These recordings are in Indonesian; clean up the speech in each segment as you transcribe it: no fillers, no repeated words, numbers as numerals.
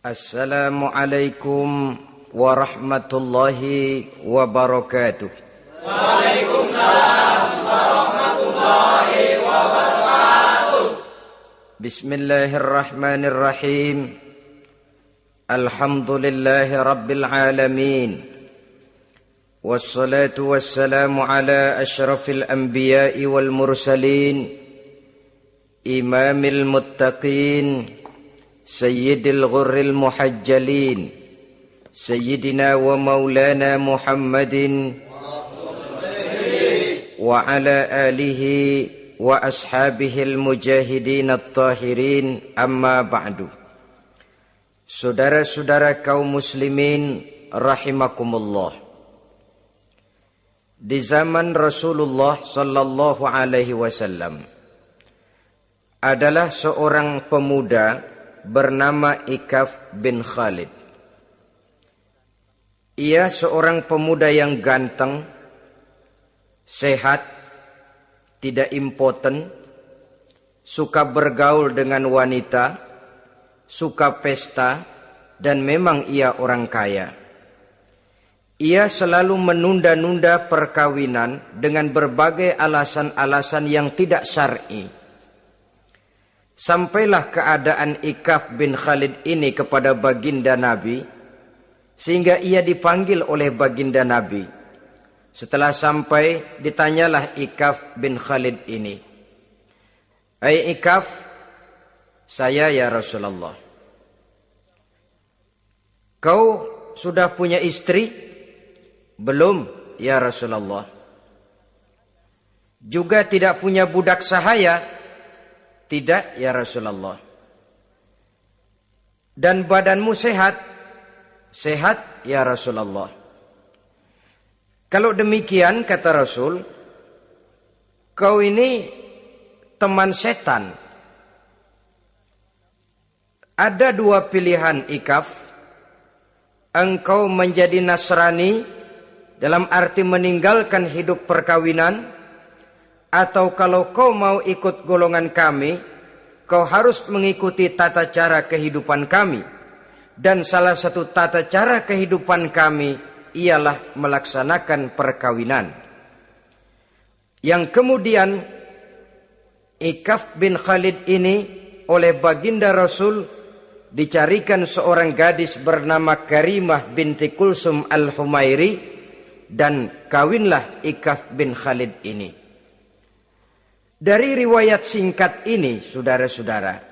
Assalamualaikum warahmatullahi wabarakatuh. Waalaikumsalam warahmatullahi wabarakatuh. Bismillahirrahmanirrahim. Alhamdulillahi rabbil alamin. Wassalatu wassalamu ala asyrafil anbiya'i wal mursalin, imamil muttaqin, sayyidil ghurril muhajjalin, sayyidina wa maulana Muhammadin wa ala alihi wa ashabihil mujahidin at-tahirin, amma ba'du. Saudara-saudara kaum muslimin rahimakumullah. Di zaman Rasulullah sallallahu alaihi wasallam adalah seorang pemuda bernama Ikaf bin Khalid. Ia seorang pemuda yang ganteng, sehat, tidak impoten, suka bergaul dengan wanita, suka pesta, dan memang ia orang kaya. Ia selalu menunda-nunda perkawinan dengan berbagai alasan-alasan yang tidak syar'i. Sampailah keadaan Ikaf bin Khalid ini kepada baginda Nabi, sehingga ia dipanggil oleh baginda Nabi. Setelah sampai, ditanyalah Ikaf bin Khalid ini, "Hai Ikaf, saya ya Rasulullah. Kau sudah punya istri?" "Belum ya Rasulullah." "Juga tidak punya budak sahaya?" "Tidak ya Rasulullah." "Dan badanmu sehat?" "Sehat ya Rasulullah." "Kalau demikian," kata Rasul, "kau ini teman setan. Ada dua pilihan Ikaf. Engkau menjadi Nasrani dalam arti meninggalkan hidup perkawinan, atau kalau kau mau ikut golongan kami, kau harus mengikuti tata cara kehidupan kami. Dan salah satu tata cara kehidupan kami ialah melaksanakan perkawinan." Yang kemudian Ikaf bin Khalid ini oleh baginda Rasul dicarikan seorang gadis bernama Karimah binti Kulsum al-Humairi, dan kawinlah Ikaf bin Khalid ini. Dari riwayat singkat ini, saudara-saudara,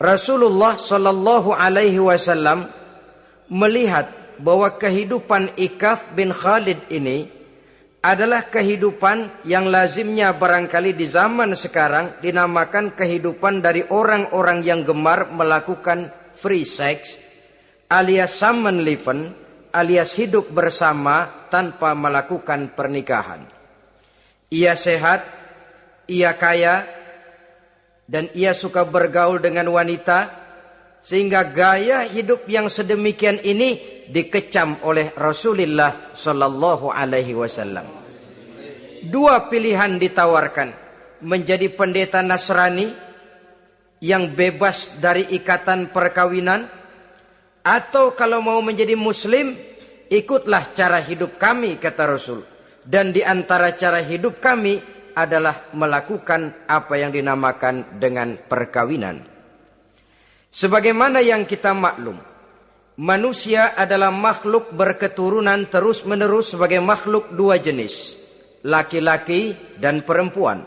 Rasulullah sallallahu alaihi wasallam melihat bahwa kehidupan Ikaf bin Khalid ini adalah kehidupan yang lazimnya barangkali di zaman sekarang dinamakan kehidupan dari orang-orang yang gemar melakukan free sex, alias samenleven, alias hidup bersama tanpa melakukan pernikahan. Ia sehat, ia kaya, dan ia suka bergaul dengan wanita, sehingga gaya hidup yang sedemikian ini dikecam oleh Rasulullah sallallahu alaihi wasallam. Dua pilihan ditawarkan: menjadi pendeta Nasrani yang bebas dari ikatan perkawinan, atau kalau mau menjadi muslim, ikutlah cara hidup kami, kata Rasul. Dan di antara cara hidup kami adalah melakukan apa yang dinamakan dengan perkawinan. Sebagaimana yang kita maklum, manusia adalah makhluk berketurunan terus-menerus sebagai makhluk dua jenis, laki-laki dan perempuan.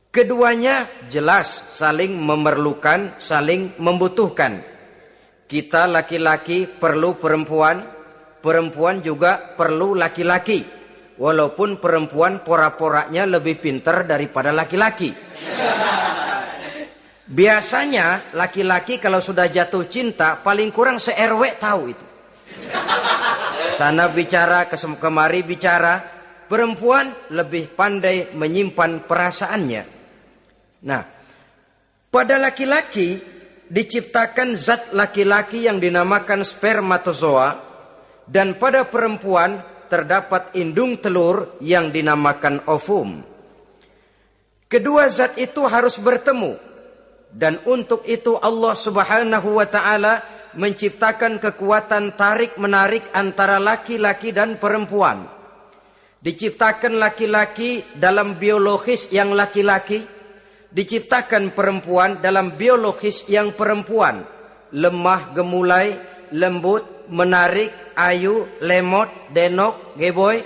Keduanya jelas saling memerlukan, saling membutuhkan. Kita laki-laki perlu perempuan, perempuan juga perlu laki-laki. Walaupun perempuan pora-poranya lebih pintar daripada laki-laki. Biasanya laki-laki kalau sudah jatuh cinta paling kurang se-RW tahu itu. Sana bicara, kemari bicara. Perempuan lebih pandai menyimpan perasaannya. Nah, pada laki-laki diciptakan zat laki-laki yang dinamakan spermatozoa, dan pada perempuan terdapat indung telur yang dinamakan ovum. Kedua zat itu harus bertemu, dan untuk itu Allah Subhanahu wa taala menciptakan kekuatan tarik-menarik antara laki-laki dan perempuan. Diciptakan laki-laki dalam biologis yang laki-laki, diciptakan perempuan dalam biologis yang perempuan. Lemah, gemulai, lembut, menarik, ayu, lemot, denok, geboy.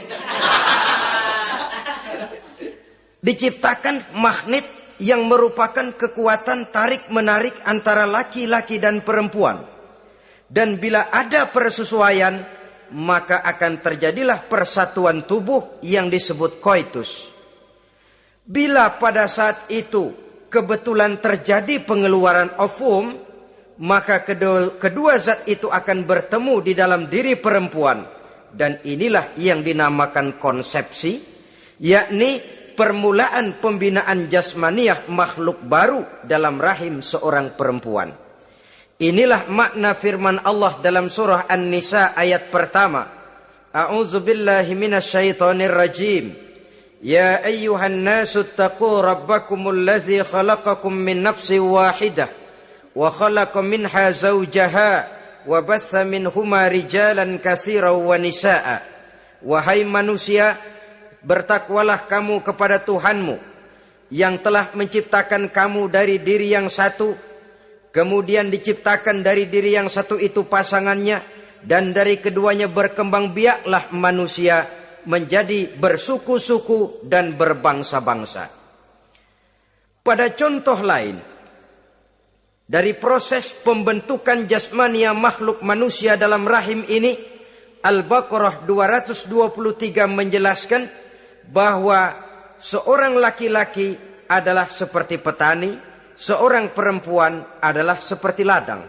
Diciptakan magnet yang merupakan kekuatan tarik-menarik antara laki-laki dan perempuan. Dan bila ada persesuaian, maka akan terjadilah persatuan tubuh yang disebut koitus. Bila pada saat itu kebetulan terjadi pengeluaran ovum, maka kedua zat itu akan bertemu di dalam diri perempuan. Dan inilah yang dinamakan konsepsi, yakni permulaan pembinaan jasmaniah makhluk baru dalam rahim seorang perempuan. Inilah makna firman Allah dalam surah An-Nisa ayat pertama. A'udzubillahi minasyaitonir rajim. Ya ayyuhan nasu taqu rabbakumul ladzi khalaqakum min nafsin wahidah wa khalaqa minha zawjaha wa batha minhuma rijalan katsiran wa nisaa. Wahai manusia, bertakwalah kamu kepada Tuhanmu yang telah menciptakan kamu dari diri yang satu, kemudian diciptakan dari diri yang satu itu pasangannya, dan dari keduanya berkembang biaklah manusia menjadi bersuku-suku dan berbangsa-bangsa. Pada contoh lain, dari proses pembentukan jasmania makhluk manusia dalam rahim ini, Al-Baqarah 223 menjelaskan bahwa seorang laki-laki adalah seperti petani, seorang perempuan adalah seperti ladang.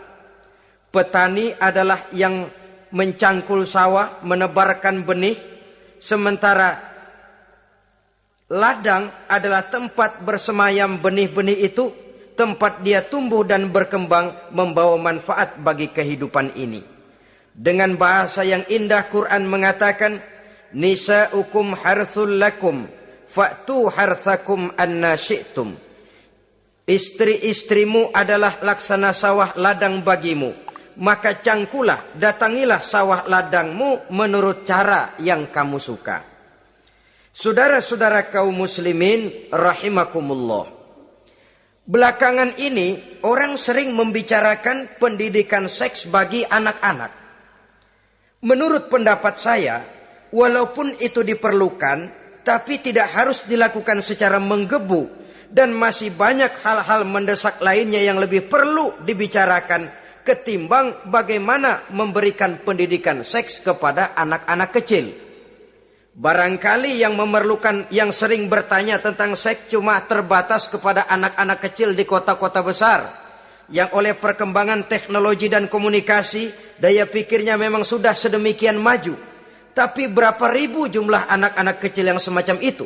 Petani adalah yang mencangkul sawah, menebarkan benih, sementara ladang adalah tempat bersemayam benih-benih itu, tempat dia tumbuh dan berkembang membawa manfaat bagi kehidupan ini. Dengan bahasa yang indah Quran mengatakan, nisa'ukum harthul lakum fa'tu harthakum anna syi'tum. Istri-istrimu adalah laksana sawah ladang bagimu, maka cangkulah, datangilah sawah ladangmu menurut cara yang kamu suka. Saudara-saudara kaum muslimin rahimakumullah, belakangan ini orang sering membicarakan pendidikan seks bagi anak-anak. Menurut pendapat saya, walaupun itu diperlukan, tapi tidak harus dilakukan secara menggebu, dan masih banyak hal-hal mendesak lainnya yang lebih perlu dibicarakan ketimbang bagaimana memberikan pendidikan seks kepada anak-anak kecil. Barangkali yang memerlukan, yang sering bertanya tentang seks cuma terbatas kepada anak-anak kecil di kota-kota besar, yang oleh perkembangan teknologi dan komunikasi, daya pikirnya memang sudah sedemikian maju. Tapi berapa ribu jumlah anak-anak kecil yang semacam itu?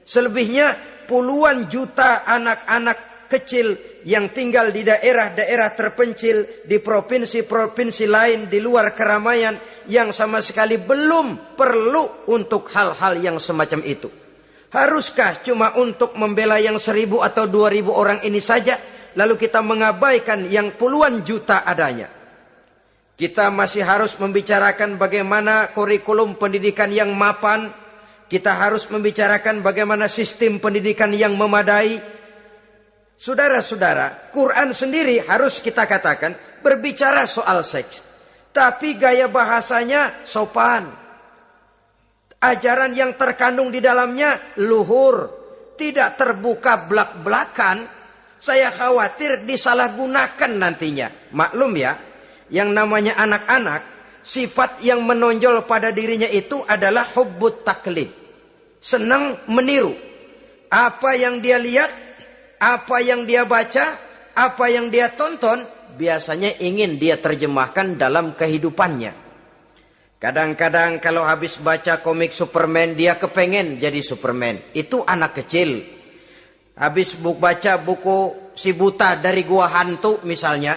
Selebihnya puluhan juta anak-anak kecil yang tinggal di daerah-daerah terpencil, di provinsi-provinsi lain, di luar keramaian, yang sama sekali belum perlu untuk hal-hal yang semacam itu. Haruskah cuma untuk membela yang 1.000 atau 2.000 orang ini saja, lalu kita mengabaikan yang puluhan juta adanya? Kita masih harus membicarakan bagaimana kurikulum pendidikan yang mapan. Kita harus membicarakan bagaimana sistem pendidikan yang memadai. Saudara-saudara, Quran sendiri harus kita katakan berbicara soal seks, tapi gaya bahasanya sopan. Ajaran yang terkandung di dalamnya luhur, tidak terbuka belak-belakan. Saya khawatir disalahgunakan nantinya. Maklum ya, yang namanya anak-anak, sifat yang menonjol pada dirinya itu adalah hubbut taklid. Senang meniru. Apa yang dia lihat, apa yang dia baca, apa yang dia tonton, biasanya ingin dia terjemahkan dalam kehidupannya. Kadang-kadang kalau habis baca komik Superman, dia kepengen jadi Superman. Itu anak kecil. Habis baca buku Si Buta dari Gua Hantu misalnya,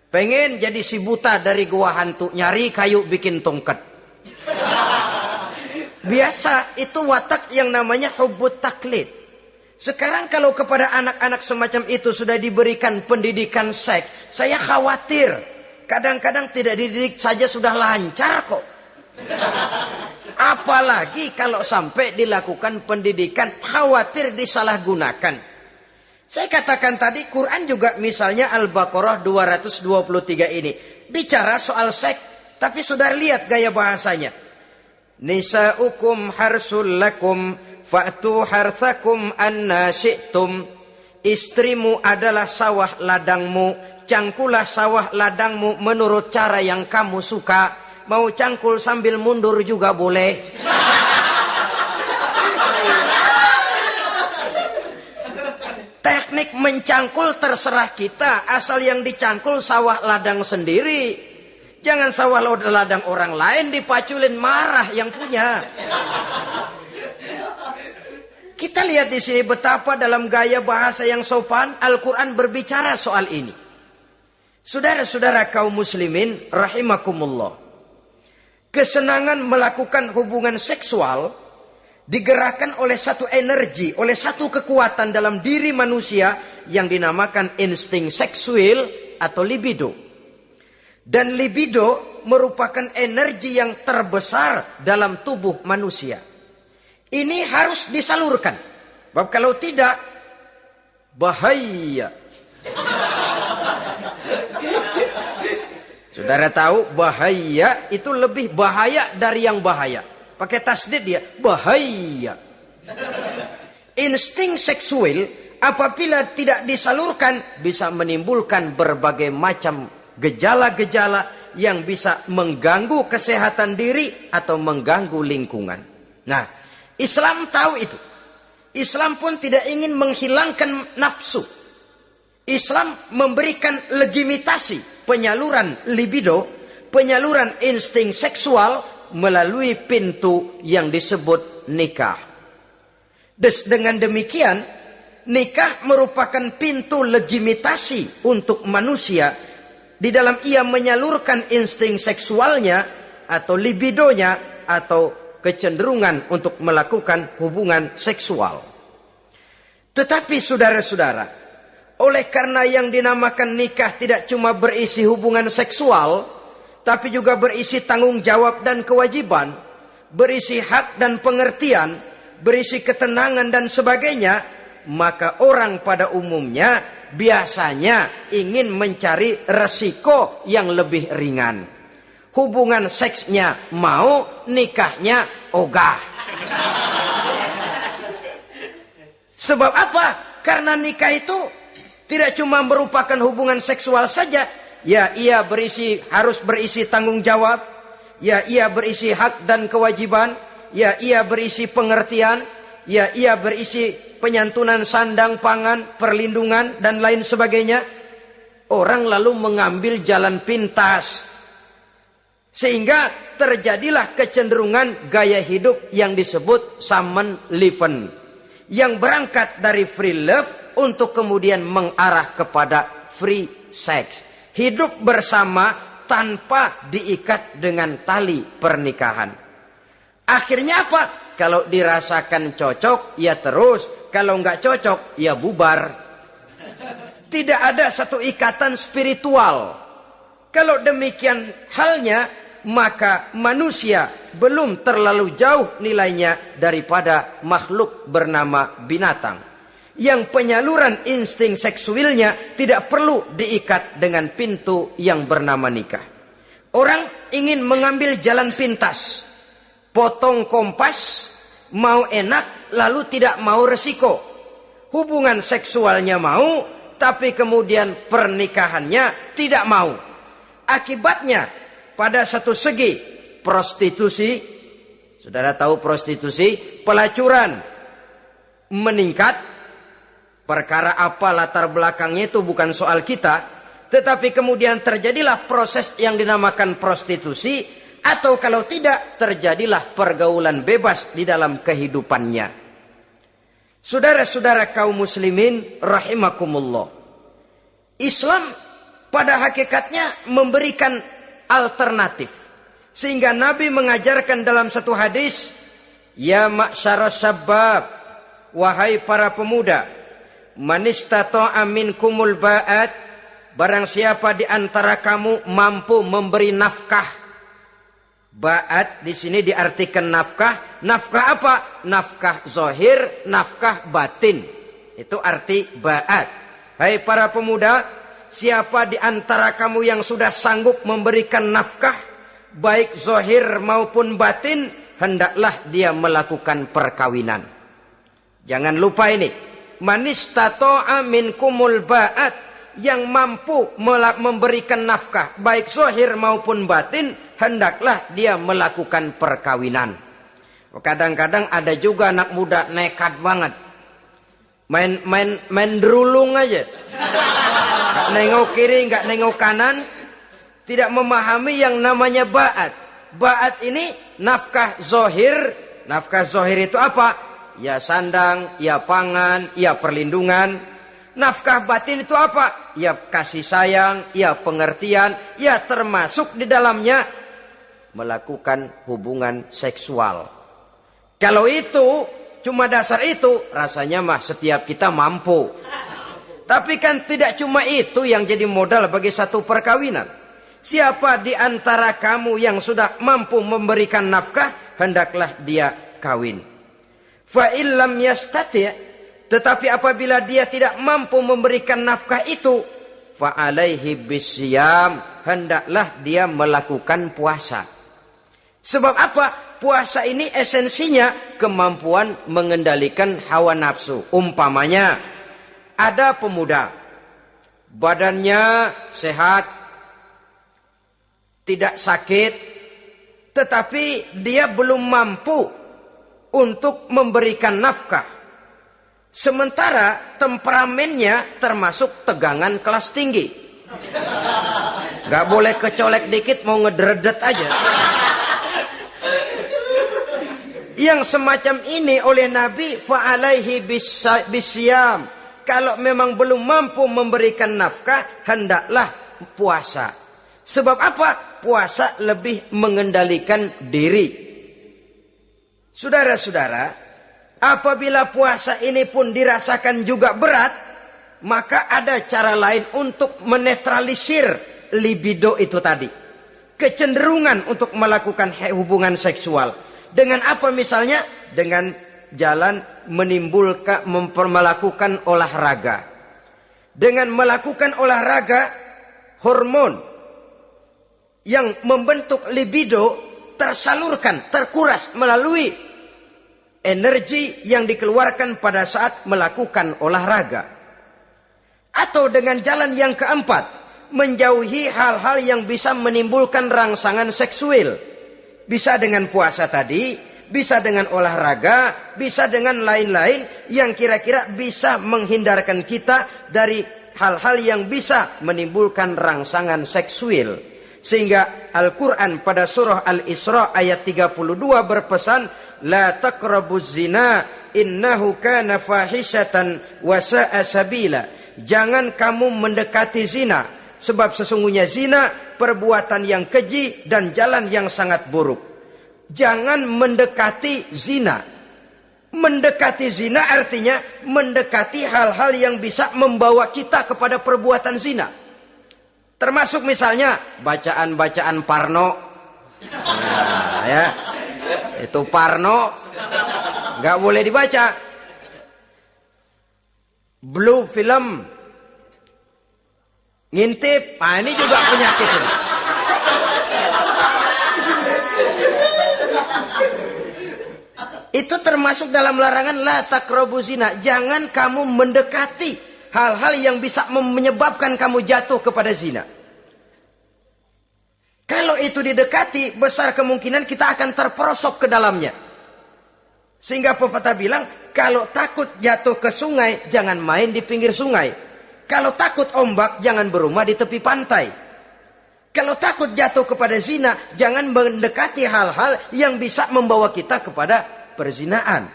pengen jadi si buta dari gua hantu, nyari kayu bikin tongkat. Biasa, itu watak yang namanya hubbut taklid. Sekarang kalau kepada anak-anak semacam itu sudah diberikan pendidikan seks, saya khawatir Kadang-kadang tidak dididik saja sudah lancar kok. Apalagi kalau sampai dilakukan pendidikan, khawatir disalahgunakan. Saya katakan tadi, Quran juga misalnya Al-Baqarah 223 ini. Bicara soal seks, tapi sudah lihat gaya bahasanya. Nisa'ukum harsul lakum, fa'tu harthakum anna syi'tum. Istrimu adalah sawah ladangmu, cangkulah sawah ladangmu menurut cara yang kamu suka. Mau cangkul sambil mundur juga boleh. Teknik mencangkul terserah kita, asal yang dicangkul sawah ladang sendiri. Jangan sawah ladang orang lain dipaculin, marah yang punya. Kita lihat di sini betapa dalam gaya bahasa yang sopan Al-Quran berbicara soal ini. Saudara-saudara kaum muslimin rahimakumullah. Kesenangan melakukan hubungan seksual digerakkan oleh satu energi, oleh satu kekuatan dalam diri manusia yang dinamakan insting seksual atau libido. Dan libido merupakan energi yang terbesar dalam tubuh manusia. Ini harus disalurkan. Sebab kalau tidak, bahaya. Saudara tahu bahaya itu lebih bahaya dari yang bahaya. Pakai tasdid dia, bahaya. Insting seksual apabila tidak disalurkan bisa menimbulkan berbagai macam gejala-gejala yang bisa mengganggu kesehatan diri atau mengganggu lingkungan. Nah, Islam tahu itu. Islam pun tidak ingin menghilangkan nafsu. Islam memberikan legitimasi penyaluran libido, penyaluran insting seksual melalui pintu yang disebut nikah. Dengan demikian, nikah merupakan pintu legitimasi untuk manusia di dalam ia menyalurkan insting seksualnya atau libidonya atau kecenderungan untuk melakukan hubungan seksual. Tetapi saudara-saudara, oleh karena yang dinamakan nikah tidak cuma berisi hubungan seksual, tapi juga berisi tanggung jawab dan kewajiban, berisi hak dan pengertian, berisi ketenangan dan sebagainya, maka orang pada umumnya biasanya ingin mencari resiko yang lebih ringan. Hubungan seksnya mau, nikahnya ogah. Sebab apa? Karena nikah itu tidak cuma merupakan hubungan seksual saja. Ya, ia harus berisi tanggung jawab. Ya, ia berisi hak dan kewajiban. Ya, ia berisi pengertian. Ya, ia berisi penyantunan sandang, pangan, perlindungan, dan lain sebagainya. Orang lalu mengambil jalan pintas. Sehingga terjadilah kecenderungan gaya hidup yang disebut Samenleven, yang berangkat dari free love untuk kemudian mengarah kepada free sex. Hidup bersama tanpa diikat dengan tali pernikahan. Akhirnya apa? Kalau dirasakan cocok, ya terus. Kalau nggak cocok, ya bubar. Tidak ada satu ikatan spiritual. Kalau demikian halnya, maka manusia belum terlalu jauh nilainya daripada makhluk bernama binatang. Yang penyaluran insting seksualnya tidak perlu diikat dengan pintu yang bernama nikah. Orang ingin mengambil jalan pintas. Potong kompas, mau enak lalu tidak mau resiko. Hubungan seksualnya mau, tapi kemudian pernikahannya tidak mau. Akibatnya, pada satu segi prostitusi, saudara tahu prostitusi, pelacuran meningkat. Perkara apa latar belakangnya itu bukan soal kita, tetapi kemudian terjadilah proses yang dinamakan prostitusi, atau kalau tidak terjadilah pergaulan bebas di dalam kehidupannya. Saudara-saudara kaum muslimin rahimakumullah, Islam pada hakikatnya memberikan alternatif. Sehingga Nabi mengajarkan dalam satu hadis, ya ma'syarus syabab, wahai para pemuda, man istata'a minkumul ba'at, barang siapa di antara kamu mampu memberi nafkah. Ba'at di sini diartikan nafkah. Nafkah apa? Nafkah zahir, nafkah batin. Itu arti ba'at. Hai para pemuda, siapa di antara kamu yang sudah sanggup memberikan nafkah, baik zahir maupun batin, hendaklah dia melakukan perkawinan. Jangan lupa ini. Manistata'a minkumul ba'at, yang mampu memberikan nafkah, baik zahir maupun batin, hendaklah dia melakukan perkawinan. Kadang-kadang ada juga anak muda nekat banget. Main derulung aja. Gak nengok kiri, gak nengok kanan. Tidak memahami yang namanya ba'at. Ba'at ini nafkah zahir. Nafkah zahir itu apa? Ya sandang, ya pangan, ya perlindungan. Nafkah batin itu apa? Ya kasih sayang, ya pengertian, ya termasuk di dalamnya melakukan hubungan seksual. Kalau itu cuma dasar itu, rasanya mah setiap kita mampu. Tapi kan tidak cuma itu yang jadi modal bagi satu perkawinan. Siapa di antara kamu yang sudah mampu memberikan nafkah, hendaklah dia kawin. Fa illam yastati', tetapi apabila dia tidak mampu memberikan nafkah itu, fa alaihi bisyam, hendaklah dia melakukan puasa. Sebab apa? Puasa ini esensinya kemampuan mengendalikan hawa nafsu. Umpamanya, ada pemuda, badannya sehat, tidak sakit, tetapi dia belum mampu untuk memberikan nafkah. Sementara temperamennya termasuk tegangan kelas tinggi. Gak boleh kecolek dikit mau ngedredet aja. Yang semacam ini oleh Nabi fa'alaihi bisyam. Kalau memang belum mampu memberikan nafkah, hendaklah puasa. Sebab apa? Puasa lebih mengendalikan diri. Saudara-saudara, apabila puasa ini pun dirasakan juga berat, maka ada cara lain untuk menetralisir libido itu tadi. Kecenderungan untuk melakukan hubungan seksual. Dengan apa misalnya? Dengan jalan melakukan olahraga. Dengan melakukan olahraga, hormon yang membentuk libido tersalurkan, terkuras melalui energi yang dikeluarkan pada saat melakukan olahraga. Atau dengan jalan yang keempat, menjauhi hal-hal yang bisa menimbulkan rangsangan seksual. Bisa dengan puasa tadi, bisa dengan olahraga, bisa dengan lain-lain yang kira-kira bisa menghindarkan kita dari hal-hal yang bisa menimbulkan rangsangan seksual. Sehingga Al-Quran pada surah Al-Isra ayat 32 berpesan, La taqrabuz zina innahu kana fahishatan wa sa'a sabila. Jangan kamu mendekati zina, sebab sesungguhnya zina perbuatan yang keji dan jalan yang sangat buruk. Jangan mendekati zina. Mendekati zina artinya mendekati hal-hal yang bisa membawa kita kepada perbuatan zina. Termasuk misalnya bacaan-bacaan Parno. Nah, ya. Itu Parno nggak boleh dibaca. Blue film, ngintip, ini juga penyakit ini. Itu termasuk dalam larangan la taqrabu zina. Jangan kamu mendekati hal-hal yang bisa menyebabkan kamu jatuh kepada zina. Kalau itu didekati, besar kemungkinan kita akan terperosok ke dalamnya. Sehingga pepatah bilang, kalau takut jatuh ke sungai, jangan main di pinggir sungai. Kalau takut ombak, jangan berumah di tepi pantai. Kalau takut jatuh kepada zina, jangan mendekati hal-hal yang bisa membawa kita kepada perzinaan.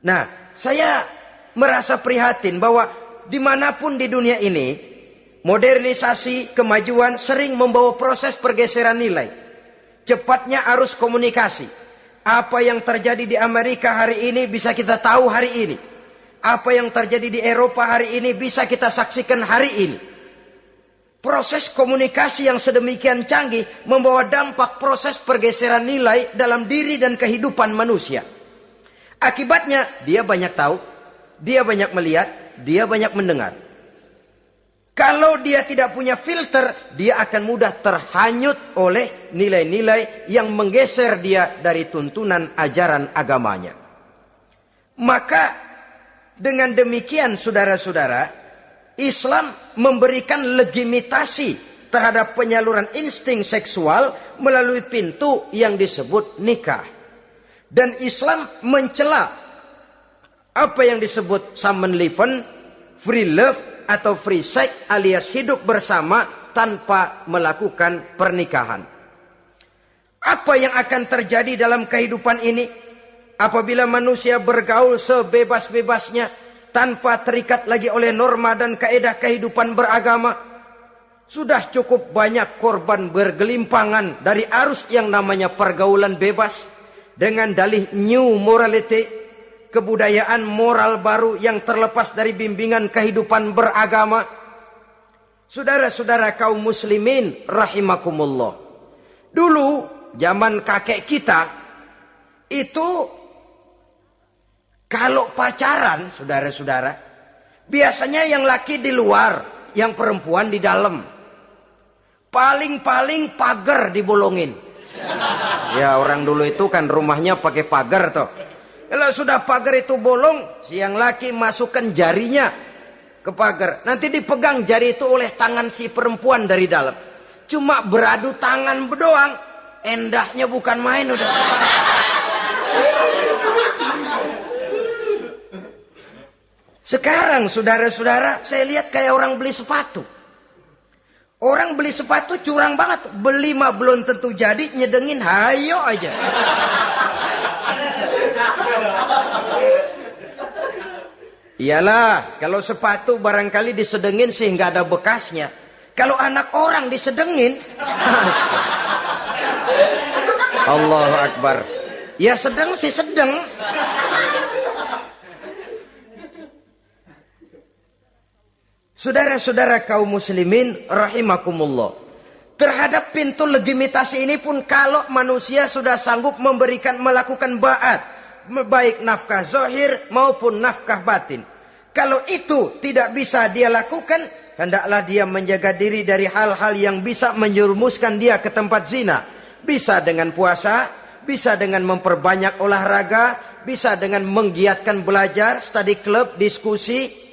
Nah, saya merasa prihatin bahwa dimanapun di dunia ini, modernisasi, kemajuan sering membawa proses pergeseran nilai. Cepatnya arus komunikasi. Apa yang terjadi di Amerika hari ini bisa kita tahu hari ini. Apa yang terjadi di Eropa hari ini bisa kita saksikan hari ini. Proses komunikasi yang sedemikian canggih membawa dampak proses pergeseran nilai dalam diri dan kehidupan manusia. Akibatnya dia banyak tahu, dia banyak melihat, dia banyak mendengar. Kalau dia tidak punya filter, dia akan mudah terhanyut oleh nilai-nilai yang menggeser dia dari tuntunan ajaran agamanya. Maka dengan demikian saudara-saudara, Islam memberikan legitimasi terhadap penyaluran insting seksual melalui pintu yang disebut nikah. Dan Islam mencela apa yang disebut samenleven, free love atau free sex alias hidup bersama tanpa melakukan pernikahan. Apa yang akan terjadi dalam kehidupan ini apabila manusia bergaul sebebas-bebasnya tanpa terikat lagi oleh norma dan kaedah kehidupan beragama? Sudah cukup banyak korban bergelimpangan dari arus yang namanya pergaulan bebas dengan dalih new morality, kebudayaan moral baru yang terlepas dari bimbingan kehidupan beragama. Saudara-saudara kaum muslimin rahimakumullah. Dulu zaman kakek kita itu kalau pacaran, saudara-saudara, biasanya yang laki di luar, yang perempuan di dalam. Paling-paling pagar dibolongin. Ya, orang dulu itu kan rumahnya pakai pagar toh. Kalau sudah pagar itu bolong, si yang laki masukkan jarinya ke pagar. Nanti dipegang jari itu oleh tangan si perempuan dari dalam. Cuma beradu tangan doang, endahnya bukan main udah. Sekarang saudara-saudara, saya lihat kayak orang beli sepatu. Orang beli sepatu curang banget. Beli mah belum tentu jadi, nyedengin hayo aja. Iyalah, kalau sepatu barangkali disedengin sih nggak ada bekasnya. Kalau anak orang disedengin, Allahu Akbar. Ya sedang sih sedang. Saudara-saudara kaum muslimin rahimakumullah. Terhadap pintu legitimasi ini pun kalau manusia sudah sanggup melakukan ba'at, baik nafkah zahir maupun nafkah batin. Kalau itu tidak bisa dia lakukan, hendaklah dia menjaga diri dari hal-hal yang bisa menjerumuskan dia ke tempat zina. Bisa dengan puasa, bisa dengan memperbanyak olahraga, bisa dengan menggiatkan belajar, study club, diskusi.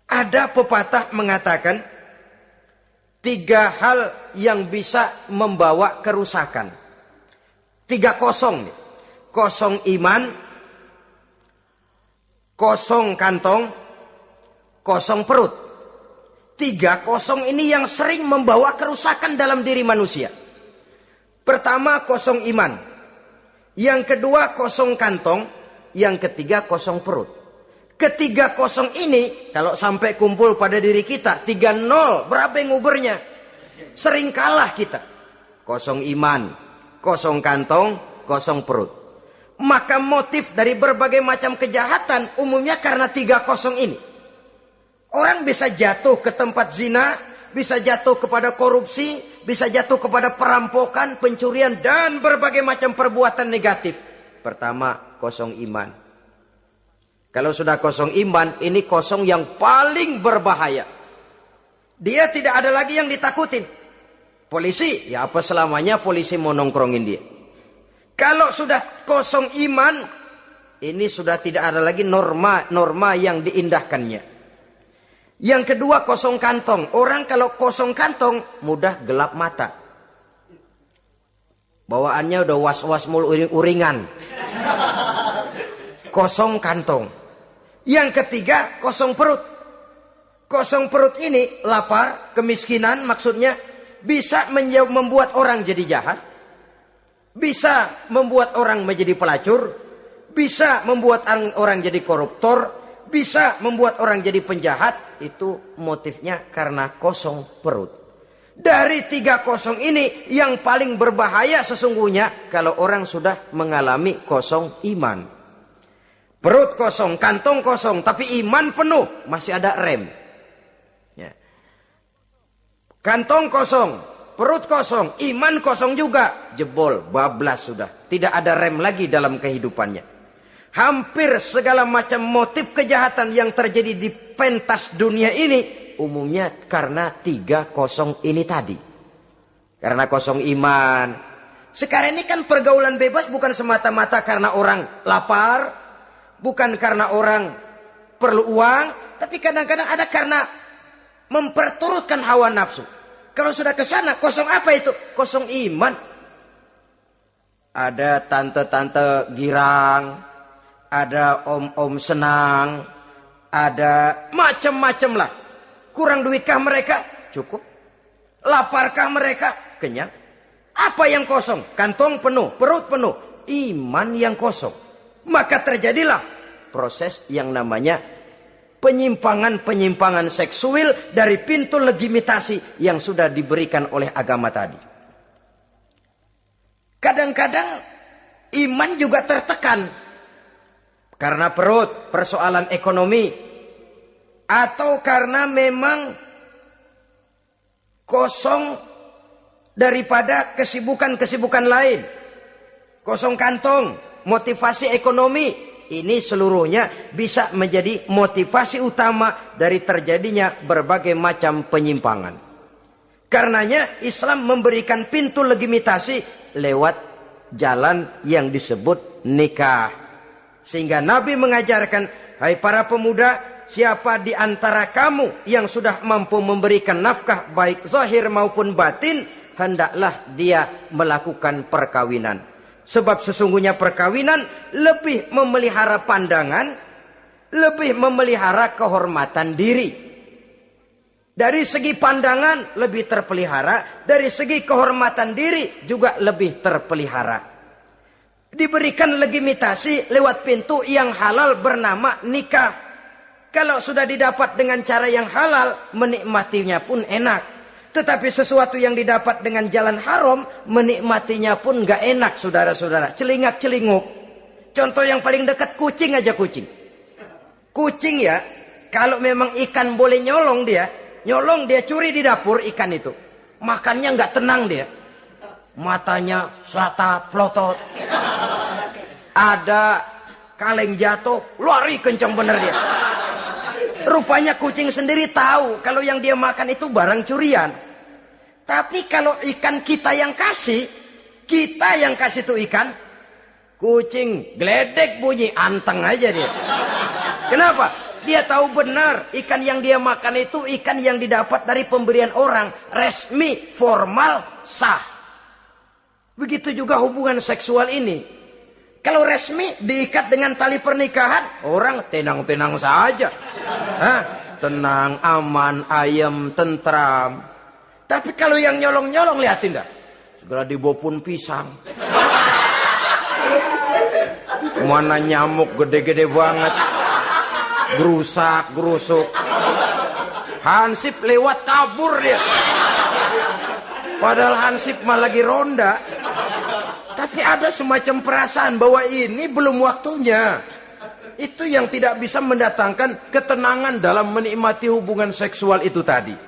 Ada pepatah mengatakan 3 hal yang bisa membawa kerusakan. 3 kosong. Kosong iman, kosong kantong, kosong perut. 3 kosong ini yang sering membawa kerusakan dalam diri manusia. Pertama kosong iman. Yang kedua kosong kantong. Yang ketiga kosong perut. Ketiga kosong ini kalau sampai kumpul pada diri kita 3-0, berapa yang ngubernya? Sering kalah kita. Kosong iman, kosong kantong, kosong perut. Maka motif dari berbagai macam kejahatan umumnya karena 3 kosong ini. Orang bisa jatuh ke tempat zina, bisa jatuh kepada korupsi, bisa jatuh kepada perampokan, pencurian dan berbagai macam perbuatan negatif. Pertama, kosong iman. Kalau sudah kosong iman, ini kosong yang paling berbahaya. Dia tidak ada lagi yang ditakutin. Polisi, ya apa selamanya polisi mau nongkrongin dia. Kalau sudah kosong iman, ini sudah tidak ada lagi norma yang diindahkannya. Yang kedua kosong kantong. Orang kalau kosong kantong mudah gelap mata. Bawaannya udah was-was mulu uring-uringan. Kosong kantong. Yang ketiga kosong perut. Kosong perut ini lapar, kemiskinan maksudnya bisa membuat orang jadi jahat. Bisa membuat orang menjadi pelacur. Bisa membuat orang jadi koruptor. Bisa membuat orang jadi penjahat. Itu motifnya karena kosong perut. Dari 3 kosong ini yang paling berbahaya sesungguhnya kalau orang sudah mengalami kosong iman. Perut kosong, kantong kosong, tapi iman penuh, masih ada rem. Kantong kosong, perut kosong, iman kosong juga. Jebol, bablas sudah. Tidak ada rem lagi dalam kehidupannya. Hampir segala macam motif kejahatan yang terjadi di pentas dunia ini umumnya karena 3 kosong ini tadi. Karena kosong iman. Sekarang ini kan pergaulan bebas bukan semata-mata karena orang lapar, bukan karena orang perlu uang, tapi kadang-kadang ada karena memperturutkan hawa nafsu. Kalau sudah ke sana, kosong apa itu? Kosong iman. Ada tante-tante girang, ada om-om senang, ada macam-macam lah. Kurang duitkah mereka? Cukup. Laparkah mereka? Kenyang. Apa yang kosong? Kantong penuh, perut penuh, iman yang kosong. Maka terjadilah proses yang namanya penyimpangan-penyimpangan seksual dari pintu legitimasi yang sudah diberikan oleh agama tadi. Kadang-kadang iman juga tertekan karena perut, persoalan ekonomi, atau karena memang kosong daripada kesibukan-kesibukan lain. Kosong kantong, motivasi ekonomi. Ini seluruhnya bisa menjadi motivasi utama dari terjadinya berbagai macam penyimpangan. Karenanya Islam memberikan pintu legitimasi lewat jalan yang disebut nikah. Sehingga Nabi mengajarkan, hai para pemuda, siapa di antara kamu yang sudah mampu memberikan nafkah baik zahir maupun batin, hendaklah dia melakukan perkawinan. Sebab sesungguhnya perkawinan lebih memelihara pandangan, lebih memelihara kehormatan diri. Dari segi pandangan lebih terpelihara, dari segi kehormatan diri juga lebih terpelihara. Diberikan legitimasi lewat pintu yang halal bernama nikah. Kalau sudah didapat dengan cara yang halal, menikmatinya pun enak. Tetapi sesuatu yang didapat dengan jalan haram, menikmatinya pun gak enak, saudara-saudara. Celingak-celinguk. Contoh yang paling dekat, kucing aja kucing. Kucing ya, kalau memang ikan boleh nyolong dia curi di dapur ikan itu. Makannya gak tenang dia. Matanya selata pelotot. Ada kaleng jatuh, lari kencang bener dia. Rupanya kucing sendiri tahu kalau yang dia makan itu barang curian. Tapi kalau ikan kita yang kasih itu ikan, kucing geledek bunyi, anteng aja dia. Kenapa? Dia tahu benar ikan yang dia makan itu ikan yang didapat dari pemberian orang, resmi, formal, sah. Begitu juga hubungan seksual ini. Kalau resmi diikat dengan tali pernikahan, orang tenang-tenang saja. Hah? Tenang, aman, ayem, tentram. Tapi kalau yang nyolong-nyolong, lihatin dah. Segera dibopun pisang. Mana nyamuk gede-gede banget. Gerusak, gerusuk. Hansip lewat kabur dia. Padahal Hansip mah lagi ronda. Tapi ada semacam perasaan bahwa ini belum waktunya. Itu yang tidak bisa mendatangkan ketenangan dalam menikmati hubungan seksual itu tadi.